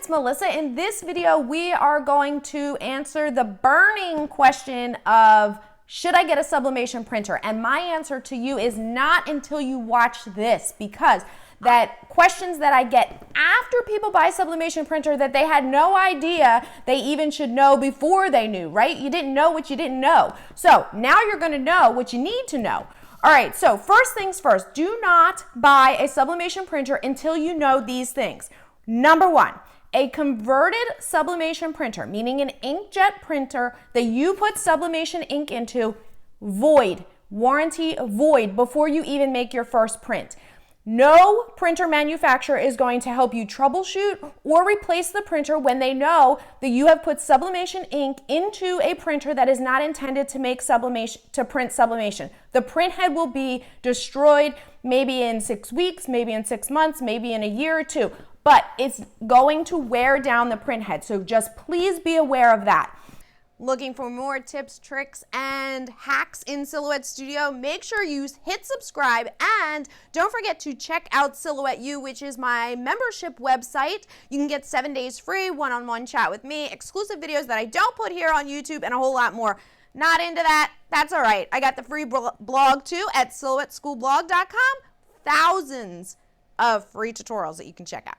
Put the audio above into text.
it's Melissa. In this video, we are going to answer the burning question of, should I get a sublimation printer? And my answer to you is not until you watch this, because that questions that I get after people buy a sublimation printer that they had no idea they even should know before they knew, right? You didn't know what you didn't know. So now you're going to know what you need to know. All right, so first things first, do not buy a sublimation printer until you know these things. Number one, a converted sublimation printer, meaning an inkjet printer that you put sublimation ink into, void, warranty void before you even make your first print. No printer manufacturer is going to help you troubleshoot or replace the printer when they know that you have put sublimation ink into a printer that is not intended to make sublimation, to print sublimation. The print head will be destroyed maybe in 6 weeks, maybe in 6 months, maybe in a year or two, but it's going to wear down the print head. So just please be aware of that. Looking for more tips, tricks, and hacks in Silhouette Studio? Make sure you hit subscribe, and don't forget to check out Silhouette U, which is my membership website. You can get 7 days free, one-on-one chat with me, exclusive videos that I don't put here on YouTube, and a whole lot more. Not into that? That's all right. I got the free blog too at silhouetteschoolblog.com. Thousands of free tutorials that you can check out.